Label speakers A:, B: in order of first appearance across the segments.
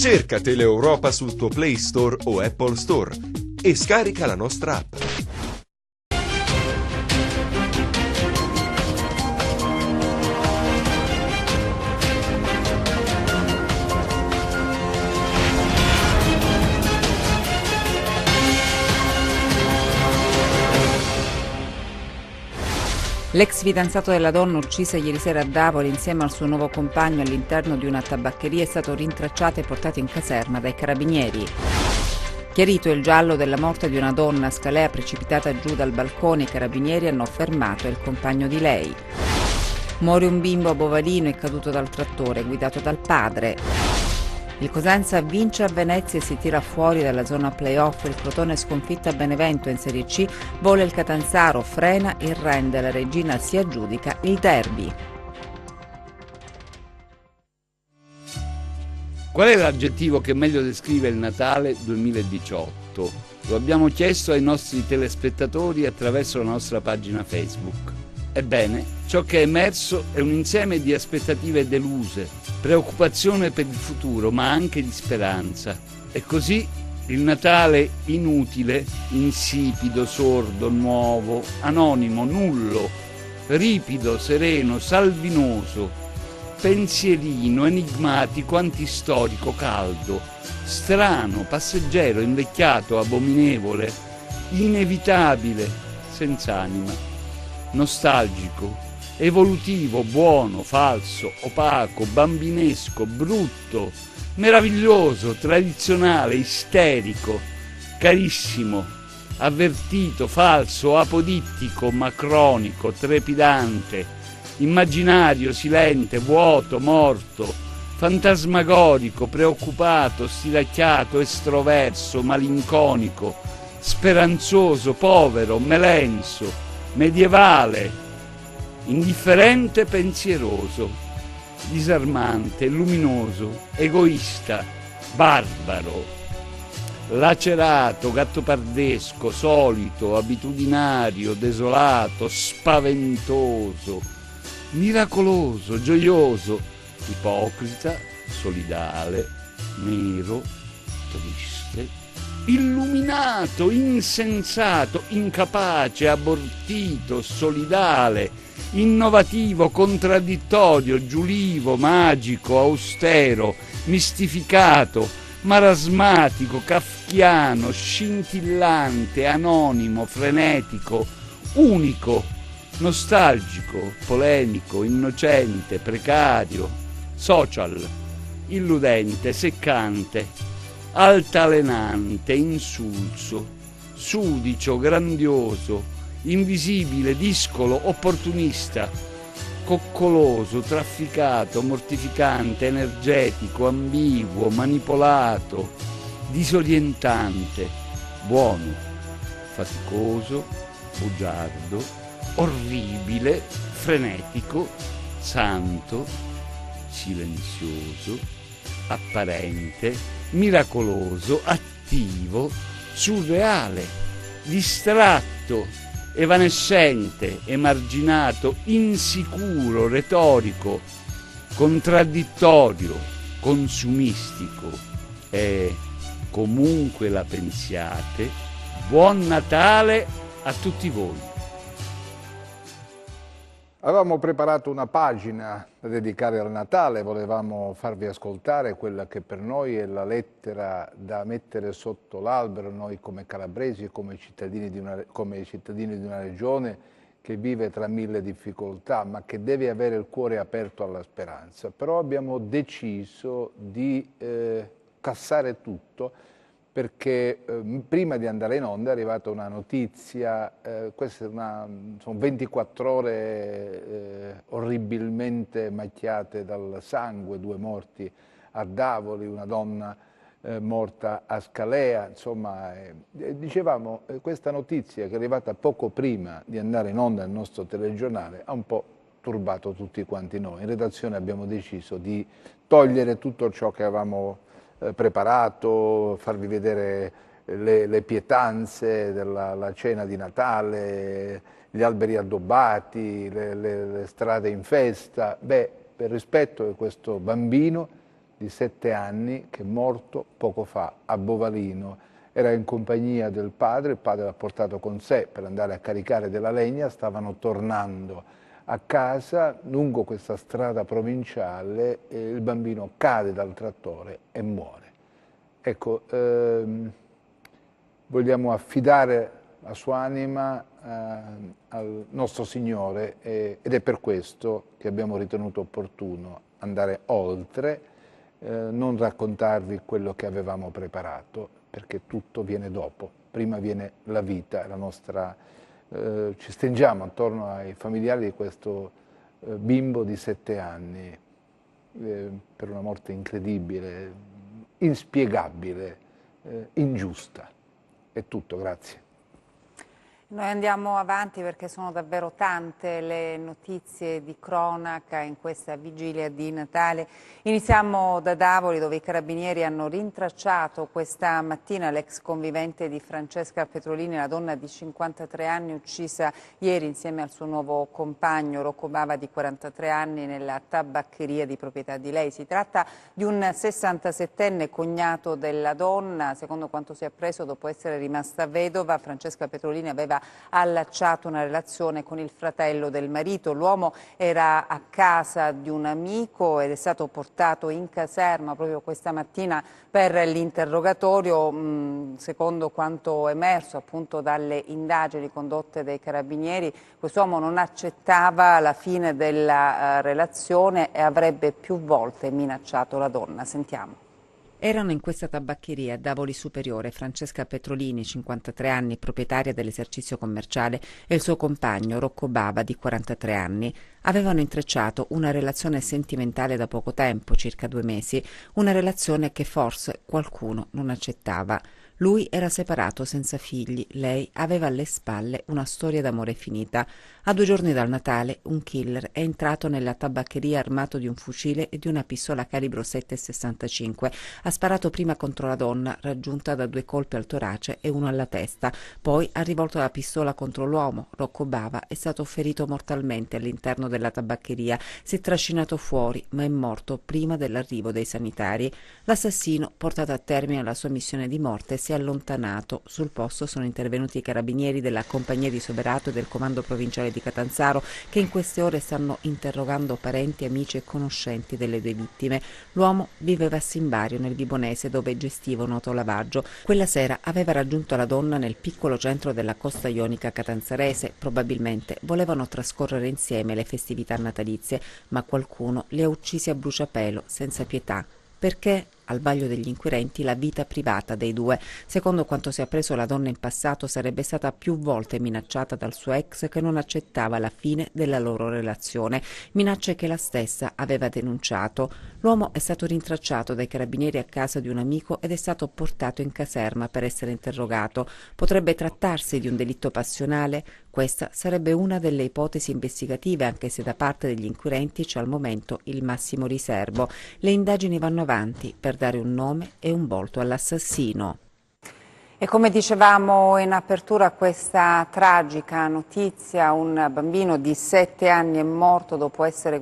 A: Cerca Teleeuropa sul tuo Play Store o Apple Store e scarica la nostra app.
B: L'ex fidanzato della donna uccisa ieri sera a Davoli insieme al suo nuovo compagno all'interno di una tabaccheria è stato rintracciato e portato in caserma dai carabinieri. Chiarito il giallo della morte di una donna a Scalea precipitata giù dal balcone, i carabinieri hanno fermato il compagno di lei. Muore un bimbo a Bovalino, è caduto dal trattore guidato dal padre. Il Cosenza vince a Venezia e si tira fuori dalla zona playoff. Il Crotone sconfitta a Benevento in Serie C. Vola il Catanzaro, frena il Rende. La Regina si aggiudica il derby.
C: Qual è l'aggettivo che meglio descrive il Natale 2018? Lo abbiamo chiesto ai nostri telespettatori attraverso la nostra pagina Facebook. Ebbene, ciò che è emerso è un insieme di aspettative deluse, preoccupazione per il futuro, ma anche di speranza. E così il Natale inutile, insipido, sordo, nuovo, anonimo, nullo, ripido, sereno, salvinoso, pensierino, enigmatico, antistorico, caldo, strano, passeggero, invecchiato, abominevole, inevitabile, senz'anima, nostalgico, evolutivo, buono, falso, opaco, bambinesco, brutto, meraviglioso, tradizionale, isterico, carissimo, avvertito, falso, apodittico, macronico, trepidante, immaginario, silente, vuoto, morto, fantasmagorico, preoccupato, stiracchiato, estroverso, malinconico, speranzoso, povero, melenso, medievale, indifferente, pensieroso, disarmante, luminoso, egoista, barbaro, lacerato, gattopardesco, solito, abitudinario, desolato, spaventoso, miracoloso, gioioso, ipocrita, solidale, nero, triste, illuminato, insensato, incapace, abortito, solidale, innovativo, contraddittorio, giulivo, magico, austero, mistificato, marasmatico, kafkiano, scintillante, anonimo, frenetico, unico, nostalgico, polemico, innocente, precario, social, illudente, seccante, altalenante, insulso, sudicio, grandioso, invisibile, discolo, opportunista, coccoloso, trafficato, mortificante, energetico, ambiguo, manipolato, disorientante, buono, faticoso, bugiardo, orribile, frenetico, santo, silenzioso, apparente, miracoloso, attivo, surreale, distratto, evanescente, emarginato, insicuro, retorico, contraddittorio, consumistico e, comunque la pensiate, buon Natale a tutti voi.
D: Avevamo preparato una pagina da dedicare al Natale, volevamo farvi ascoltare quella che per noi è la lettera da mettere sotto l'albero, noi come calabresi e come cittadini di una regione che vive tra mille difficoltà, ma che deve avere il cuore aperto alla speranza. Però abbiamo deciso di cassare tutto, perché prima di andare in onda è arrivata una notizia, queste sono 24 ore orribilmente macchiate dal sangue, 2 morti a Davoli, una donna morta a Scalea, insomma, dicevamo, questa notizia che è arrivata poco prima di andare in onda nel nostro telegiornale ha un po' turbato tutti quanti noi. In redazione abbiamo deciso di togliere tutto ciò che avevamo preparato, farvi vedere le pietanze della cena di Natale, gli alberi addobbati, le strade in festa. Beh, per rispetto di questo bambino di 7 anni che è morto poco fa a Bovalino. Era in compagnia del padre, il padre l'ha portato con sé per andare a caricare della legna, stavano tornando a casa lungo questa strada provinciale e il bambino cade dal trattore e muore. Ecco, vogliamo affidare la sua anima al nostro Signore ed è per questo che abbiamo ritenuto opportuno andare oltre, non raccontarvi quello che avevamo preparato, perché tutto viene dopo. Prima viene la vita, la nostra, ci stringiamo attorno ai familiari di questo bimbo di 7 anni per una morte incredibile, inspiegabile, ingiusta. È tutto, grazie.
B: Noi andiamo avanti perché sono davvero tante le notizie di cronaca in questa vigilia di Natale. Iniziamo da Davoli, dove i carabinieri hanno rintracciato questa mattina l'ex convivente di Francesca Petrolini, la donna di 53 anni uccisa ieri insieme al suo nuovo compagno Rocco Bava di 43 anni nella tabaccheria di proprietà di lei. Si tratta di un 67enne cognato della donna. Secondo quanto si è appreso, dopo essere rimasta vedova, Francesca Petrolini aveva allacciato una relazione con il fratello del marito. L'uomo era a casa di un amico ed è stato portato in caserma proprio questa mattina per l'interrogatorio. Secondo quanto emerso appunto dalle indagini condotte dai carabinieri, quest'uomo non accettava la fine della relazione e avrebbe più volte minacciato la donna. Sentiamo.
E: Erano in questa tabaccheria a Davoli Superiore Francesca Petrolini, 53 anni, proprietaria dell'esercizio commerciale, e il suo compagno Rocco Bava, di 43 anni. Avevano intrecciato una relazione sentimentale da poco tempo, circa 2 mesi, una relazione che forse qualcuno non accettava. Lui era separato, senza figli, lei aveva alle spalle una storia d'amore finita. A 2 giorni dal Natale un killer è entrato nella tabaccheria armato di un fucile e di una pistola calibro 7,65. Ha sparato prima contro la donna, raggiunta da 2 colpi al torace e uno alla testa. Poi ha rivolto la pistola contro l'uomo. Rocco Bava è stato ferito mortalmente all'interno della tabaccheria. Si è trascinato fuori, ma è morto prima dell'arrivo dei sanitari. L'assassino, portato a termine la sua missione di morte, si è allontanato. Sul posto sono intervenuti i carabinieri della compagnia di Soberato e del comando provinciale di Catanzaro, che in queste ore stanno interrogando parenti, amici e conoscenti delle 2 vittime. L'uomo viveva a Simbario, nel Vibonese, dove gestiva un autolavaggio. Quella sera aveva raggiunto la donna nel piccolo centro della costa ionica catanzarese. Probabilmente volevano trascorrere insieme le festività natalizie, ma qualcuno li ha uccisi a bruciapelo, senza pietà. Perché? Al vaglio degli inquirenti la vita privata dei 2. Secondo quanto si è appreso, la donna in passato sarebbe stata più volte minacciata dal suo ex, che non accettava la fine della loro relazione, minacce che la stessa aveva denunciato. L'uomo è stato rintracciato dai carabinieri a casa di un amico ed è stato portato in caserma per essere interrogato. Potrebbe trattarsi di un delitto passionale? Questa sarebbe una delle ipotesi investigative, anche se da parte degli inquirenti c'è al momento il massimo riservo. Le indagini vanno avanti per dare un nome e un volto all'assassino.
B: E come dicevamo in apertura, questa tragica notizia: un bambino di 7 anni è morto dopo essere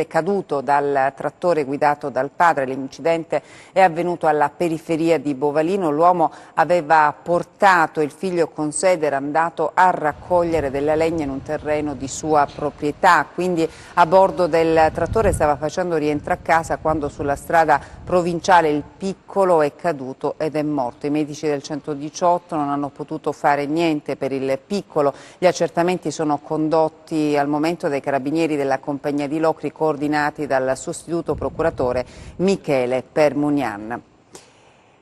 B: caduto dal trattore guidato dal padre. L'incidente è avvenuto alla periferia di Bovalino. L'uomo aveva portato il figlio con sé ed era andato a raccogliere della legna in un terreno di sua proprietà, quindi a bordo del trattore stava facendo rientro a casa quando sulla strada provinciale il piccolo è caduto ed è morto. I medici del 118 non hanno potuto fare niente per il piccolo. Gli accertamenti sono condotti al momento dai carabinieri della compagnia di Locri, coordinati dal sostituto procuratore Michele Permunian.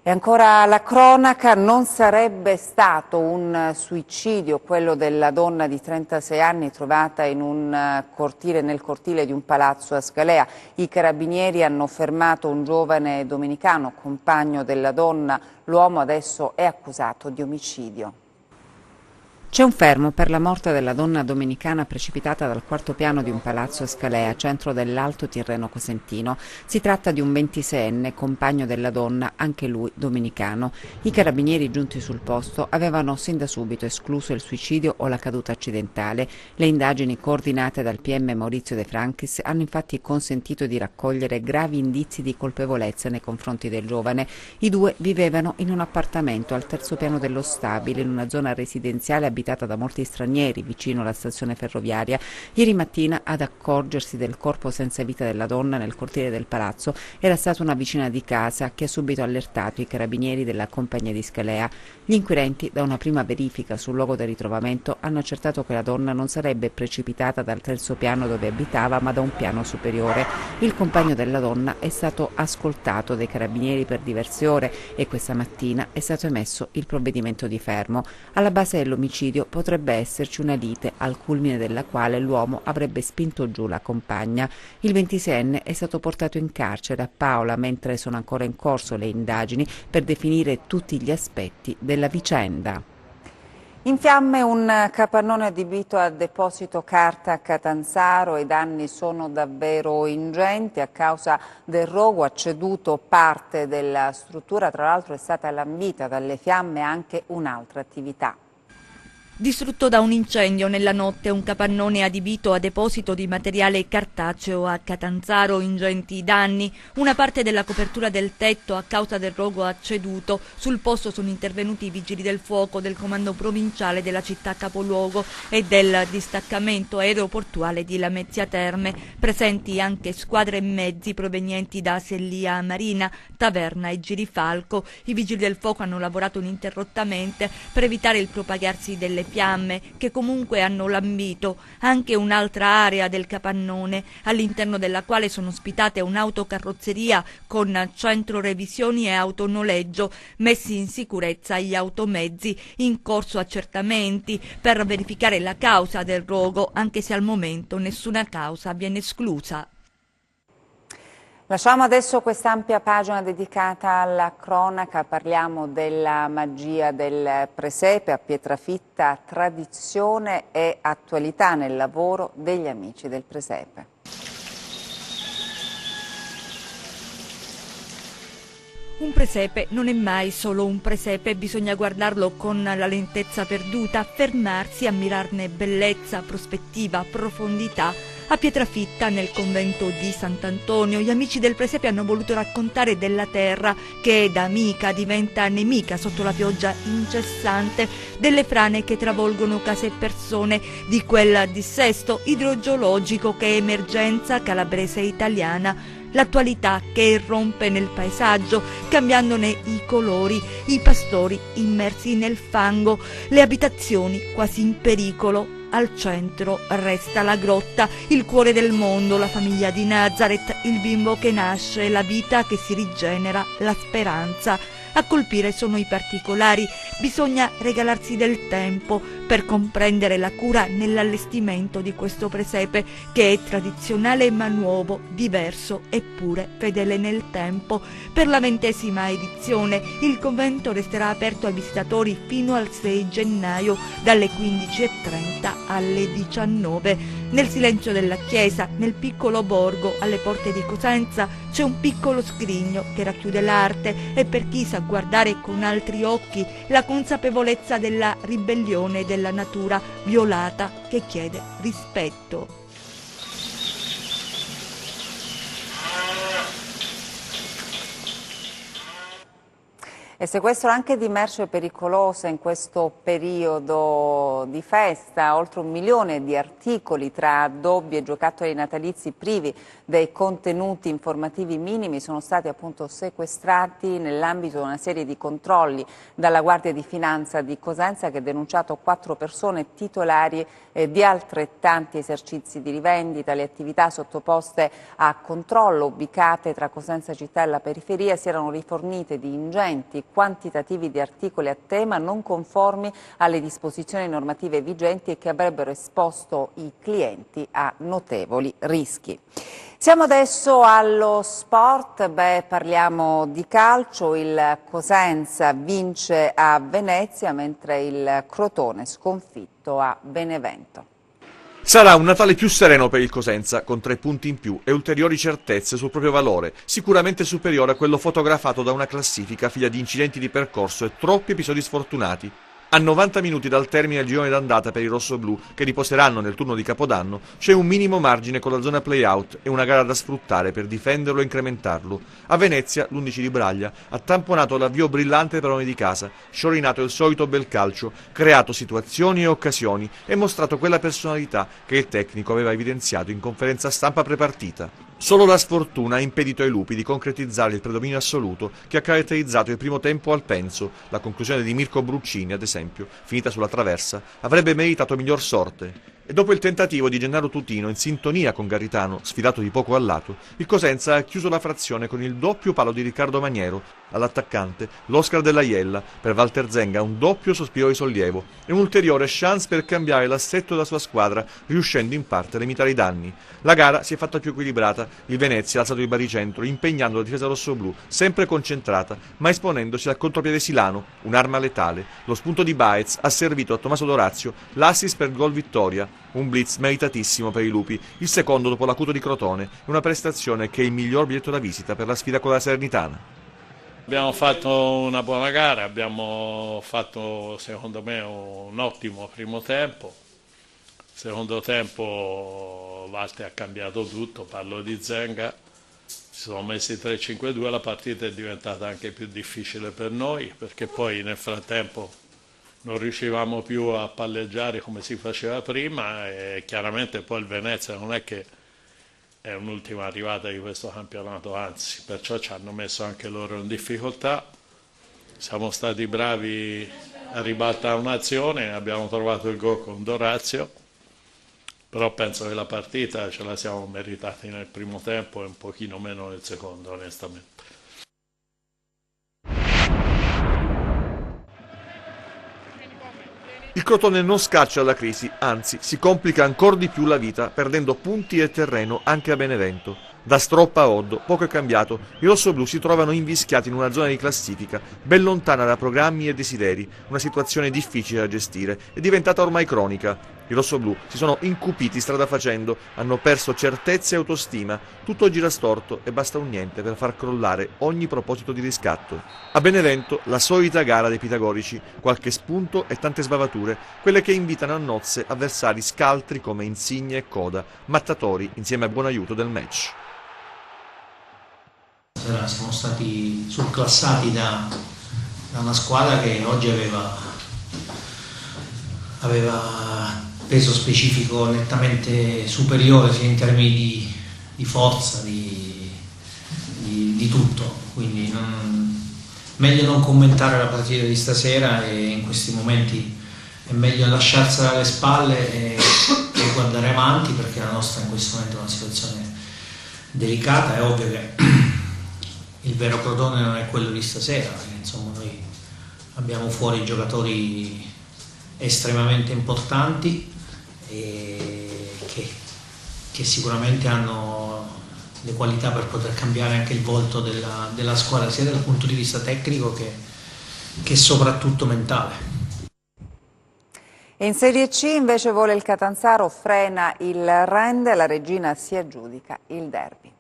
B: E ancora la cronaca: non sarebbe stato un suicidio quello della donna di 36 anni trovata in nel cortile di un palazzo a Scalea. I carabinieri hanno fermato un giovane domenicano, compagno della donna. L'uomo adesso è accusato di omicidio. C'è un fermo per la morte della donna domenicana precipitata dal quarto piano di un palazzo a Scalea, centro dell'Alto Tirreno Cosentino. Si tratta di un 26enne, compagno della donna, anche lui domenicano. I carabinieri giunti sul posto avevano sin da subito escluso il suicidio o la caduta accidentale. Le indagini coordinate dal PM Maurizio De Franchis hanno infatti consentito di raccogliere gravi indizi di colpevolezza nei confronti del giovane. I due vivevano in un appartamento al terzo piano dello stabile, in una zona residenziale abitata da molti stranieri vicino alla stazione ferroviaria. Ieri mattina ad accorgersi del corpo senza vita della donna nel cortile del palazzo era stata una vicina di casa che ha subito allertato i carabinieri della compagnia di Scalea. Gli inquirenti, da una prima verifica sul luogo del ritrovamento, hanno accertato che la donna non sarebbe precipitata dal terzo piano dove abitava, ma da un piano superiore. Il compagno della donna è stato ascoltato dai carabinieri per diverse ore e questa mattina è stato emesso il provvedimento di fermo. Alla base dell'omicidio potrebbe esserci una lite al culmine della quale l'uomo avrebbe spinto giù la compagna. Il 26enne è stato portato in carcere a Paola mentre sono ancora in corso le indagini per definire tutti gli aspetti della vicenda.
E: In fiamme un capannone adibito a deposito carta a Catanzaro. I danni sono davvero ingenti. A causa del rogo ha ceduto parte della struttura, tra l'altro è stata lambita dalle fiamme anche un'altra attività.
F: Distrutto da un incendio nella notte un capannone adibito a deposito di materiale cartaceo a Catanzaro, ingenti danni. Una parte della copertura del tetto a causa del rogo ha ceduto. Sul posto sono intervenuti i vigili del fuoco del comando provinciale della città capoluogo e del distaccamento aeroportuale di Lamezia Terme. Presenti anche squadre e mezzi provenienti da Sellia Marina, Taverna e Girifalco. I vigili del fuoco hanno lavorato ininterrottamente per evitare il propagarsi delle fiamme che comunque hanno lambito anche un'altra area del capannone, all'interno della quale sono ospitate un'autocarrozzeria con centro revisioni e autonoleggio. Messi in sicurezza gli automezzi, in corso accertamenti per verificare la causa del rogo, anche se al momento nessuna causa viene esclusa.
E: Lasciamo adesso quest'ampia pagina dedicata alla cronaca, parliamo della magia del presepe a Pietrafitta, tradizione e attualità nel lavoro degli amici del presepe.
F: Un presepe non è mai solo un presepe, bisogna guardarlo con la lentezza perduta, fermarsi, ammirarne bellezza, prospettiva, profondità. A Pietrafitta, nel convento di Sant'Antonio, gli amici del presepe hanno voluto raccontare della terra che da amica diventa nemica sotto la pioggia incessante, delle frane che travolgono case e persone, di quel dissesto idrogeologico che è emergenza calabrese e italiana. L'attualità che irrompe nel paesaggio, cambiandone i colori, i pastori immersi nel fango, le abitazioni quasi in pericolo. Al centro resta la grotta, il cuore del mondo, la famiglia di Nazareth, il bimbo che nasce, la vita che si rigenera, la speranza. A colpire sono i particolari, bisogna regalarsi del tempo per comprendere la cura nell'allestimento di questo presepe che è tradizionale ma nuovo, diverso eppure fedele nel tempo. Per la 20ª edizione il convento resterà aperto ai visitatori fino al 6 gennaio dalle 15:30 alle 19. Nel silenzio della chiesa, nel piccolo borgo alle porte di Cosenza, c'è un piccolo scrigno che racchiude l'arte e per chi sa guardare con altri occhi la consapevolezza della ribellione della natura violata che chiede rispetto.
E: E sequestro anche di merce pericolosa in questo periodo di festa, oltre 1 milione di articoli tra addobbi e giocattoli natalizi privi dei contenuti informativi minimi sono stati appunto sequestrati nell'ambito di una serie di controlli dalla Guardia di Finanza di Cosenza, che ha denunciato 4 persone titolari di altrettanti esercizi di rivendita. Le attività sottoposte a controllo, ubicate tra Cosenza città e la periferia, si erano rifornite di ingenti
B: quantitativi di articoli a tema non conformi alle disposizioni normative vigenti e che avrebbero esposto i clienti a notevoli rischi. Siamo adesso allo sport, parliamo di calcio, il Cosenza vince a Venezia mentre il Crotone sconfitto a Benevento.
G: Sarà un Natale più sereno per il Cosenza, con 3 punti in più e ulteriori certezze sul proprio valore, sicuramente superiore a quello fotografato da una classifica figlia di incidenti di percorso e troppi episodi sfortunati. A 90 minuti dal termine del girone d'andata per i rossoblù, che riposeranno nel turno di Capodanno, c'è un minimo margine con la zona play-out e una gara da sfruttare per difenderlo e incrementarlo. A Venezia, l'11 di Braglia ha tamponato l'avvio brillante dei padroni di casa, sciorinato il solito bel calcio, creato situazioni e occasioni e mostrato quella personalità che il tecnico aveva evidenziato in conferenza stampa prepartita. Solo la sfortuna ha impedito ai lupi di concretizzare il predominio assoluto che ha caratterizzato il primo tempo al Penso. La conclusione di Mirko Bruccini, ad esempio, finita sulla traversa, avrebbe meritato miglior sorte. E dopo il tentativo di Gennaro Tutino in sintonia con Garitano, sfidato di poco al lato, il Cosenza ha chiuso la frazione con il doppio palo di Riccardo Maniero. All'attaccante l'Oscar della Iella, per Walter Zenga un doppio sospiro di sollievo e un'ulteriore chance per cambiare l'assetto della sua squadra, riuscendo in parte a limitare i danni. La gara si è fatta più equilibrata, il Venezia ha alzato il baricentro, impegnando la difesa rossoblù, sempre concentrata, ma esponendosi al contropiede silano, un'arma letale. Lo spunto di Baez ha servito a Tommaso Dorazio l'assist per gol vittoria, un blitz meritatissimo per i lupi, il secondo dopo l'acuto di Crotone, una prestazione che è il miglior biglietto da visita per la sfida con la Salernitana.
H: Abbiamo fatto una buona gara, abbiamo fatto secondo me un ottimo primo tempo. Secondo tempo Walter ha cambiato tutto, parlo di Zenga, si sono messi 3-5-2, la partita è diventata anche più difficile per noi perché poi nel frattempo non riuscivamo più a palleggiare come si faceva prima e chiaramente poi il Venezia non è che è un'ultima arrivata di questo campionato, anzi, perciò ci hanno messo anche loro in difficoltà. Siamo stati bravi a ribaltare un'azione, abbiamo trovato il gol con Dorazio, però penso che la partita ce la siamo meritati nel primo tempo e un pochino meno nel secondo, onestamente.
G: Il Crotone non scaccia dalla crisi, anzi si complica ancora di più la vita perdendo punti e terreno anche a Benevento. Da Stroppa a Oddo poco è cambiato, i rossoblù si trovano invischiati in una zona di classifica ben lontana da programmi e desideri, una situazione difficile da gestire e diventata ormai cronica. I rossoblù si sono incupiti strada facendo, hanno perso certezza e autostima, tutto gira storto e basta un niente per far crollare ogni proposito di riscatto. A Benevento la solita gara dei pitagorici, qualche spunto e tante sbavature, quelle che invitano a nozze avversari scaltri come Insigne e Coda, mattatori insieme a buon aiuto del match.
I: Siamo stati surclassati da una squadra che oggi aveva peso specifico nettamente superiore sia in termini di forza, di tutto, quindi meglio non commentare la partita di stasera e in questi momenti è meglio lasciarsela alle spalle e guardare avanti perché la nostra in questo momento è una situazione delicata. È ovvio che il vero Crotone non è quello di stasera, perché insomma noi abbiamo fuori giocatori estremamente importanti e che sicuramente hanno le qualità per poter cambiare anche il volto della squadra sia dal punto di vista tecnico che soprattutto mentale.
B: E in Serie C invece vola il Catanzaro, frena il Rende, la Regina si aggiudica il derby.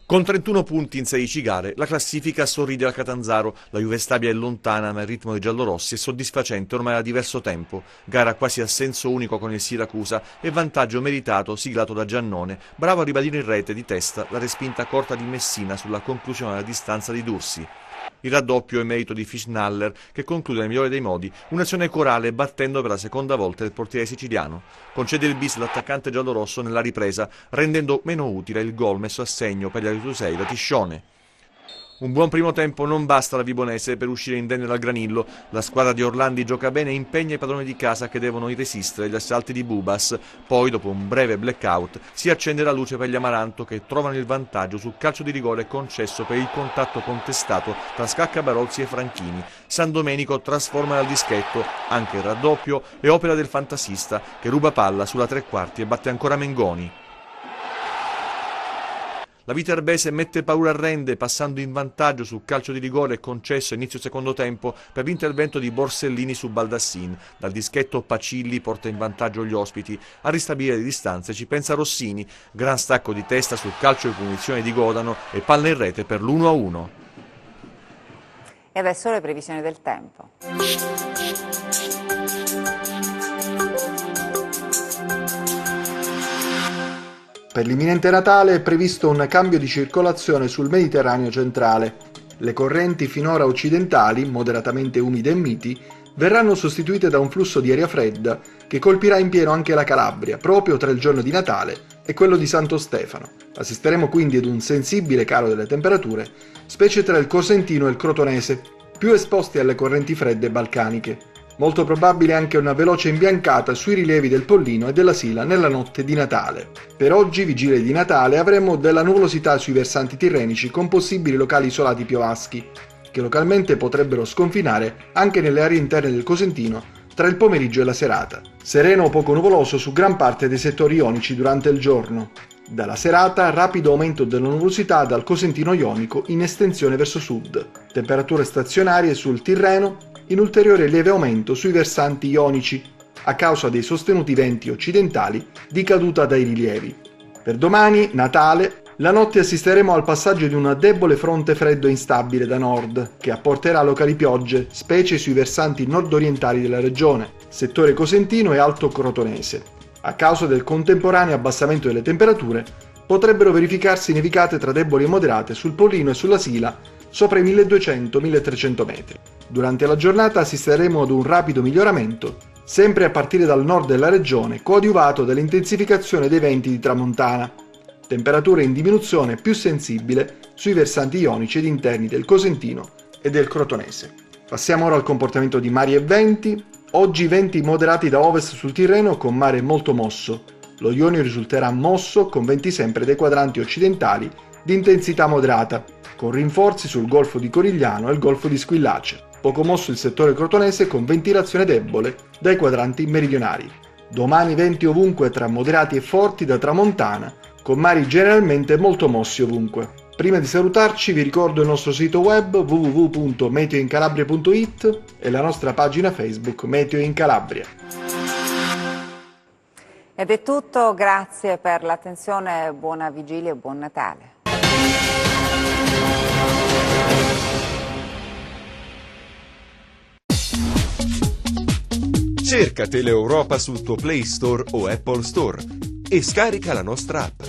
G: Con 31 punti in 16 gare, la classifica sorride al Catanzaro. La Juve Stabia è lontana, ma il ritmo dei giallorossi è soddisfacente ormai da diverso tempo. Gara quasi a senso unico con il Siracusa e vantaggio meritato siglato da Giannone, bravo a ribadire in rete di testa la respinta corta di Messina sulla conclusione della distanza di Dursi. Il raddoppio è merito di Fischnaller, che conclude nel migliore dei modi un'azione corale battendo per la seconda volta il portiere siciliano. Concede il bis l'attaccante giallorosso nella ripresa, rendendo meno utile il gol messo a segno per gli Aretusei da Tiscione. Un buon primo tempo non basta alla Vibonese per uscire indenne dal granillo. La squadra di Orlandi gioca bene e impegna i padroni di casa che devono resistere agli assalti di Bubas. Poi, dopo un breve blackout, si accende la luce per gli Amaranto che trovano il vantaggio sul calcio di rigore concesso per il contatto contestato tra Scaccabarozzi e Franchini. San Domenico trasforma dal dischetto, anche il raddoppio è opera del fantasista che ruba palla sulla tre quarti e batte ancora Mengoni. La Viterbese mette paura a Rende passando in vantaggio sul calcio di rigore concesso a inizio secondo tempo per l'intervento di Borsellini su Baldassin. Dal dischetto Pacilli porta in vantaggio gli ospiti. A ristabilire le distanze ci pensa Rossini. Gran stacco di testa sul calcio di punizione di Godano e palla in rete per l'1-1.
B: E adesso le previsioni del tempo.
J: Per l'imminente Natale è previsto un cambio di circolazione sul Mediterraneo centrale. Le correnti finora occidentali, moderatamente umide e miti, verranno sostituite da un flusso di aria fredda che colpirà in pieno anche la Calabria, proprio tra il giorno di Natale e quello di Santo Stefano. Assisteremo quindi ad un sensibile calo delle temperature, specie tra il Cosentino e il Crotonese, più esposti alle correnti fredde balcaniche. Molto probabile anche una veloce imbiancata sui rilievi del Pollino e della Sila nella notte di Natale. Per oggi, vigilia di Natale, avremo della nuvolosità sui versanti tirrenici con possibili locali isolati piovaschi, che localmente potrebbero sconfinare anche nelle aree interne del Cosentino tra il pomeriggio e la serata. Sereno o poco nuvoloso su gran parte dei settori ionici durante il giorno. Dalla serata, rapido aumento della nuvolosità dal Cosentino ionico in estensione verso sud. Temperature stazionarie sul Tirreno, in ulteriore lieve aumento sui versanti ionici, a causa dei sostenuti venti occidentali di caduta dai rilievi. Per domani, Natale, la notte assisteremo al passaggio di un debole fronte freddo e instabile da nord, che apporterà locali piogge, specie sui versanti nord-orientali della regione, settore cosentino e alto crotonese. A causa del contemporaneo abbassamento delle temperature, potrebbero verificarsi nevicate tra deboli e moderate sul Pollino e sulla Sila, sopra i 1200-1300 metri. Durante la giornata assisteremo ad un rapido miglioramento, sempre a partire dal nord della regione, coadiuvato dall'intensificazione dei venti di tramontana. Temperatura in diminuzione più sensibile sui versanti ionici ed interni del Cosentino e del Crotonese. Passiamo ora al comportamento di mari e venti. Oggi venti moderati da ovest sul Tirreno con mare molto mosso. Lo Ionio risulterà mosso con venti sempre dai quadranti occidentali di intensità moderata, con rinforzi sul Golfo di Corigliano e il Golfo di Squillace. Poco mosso il settore crotonese con ventilazione debole dai quadranti meridionali. Domani venti ovunque tra moderati e forti da tramontana, con mari generalmente molto mossi ovunque. Prima di salutarci vi ricordo il nostro sito web www.meteoincalabria.it e la nostra pagina Facebook Meteo in Calabria.
B: Ed è tutto, grazie per l'attenzione, buona vigilia e buon Natale.
A: Cerca Teleeuropa sul tuo Play Store o Apple Store e scarica la nostra app.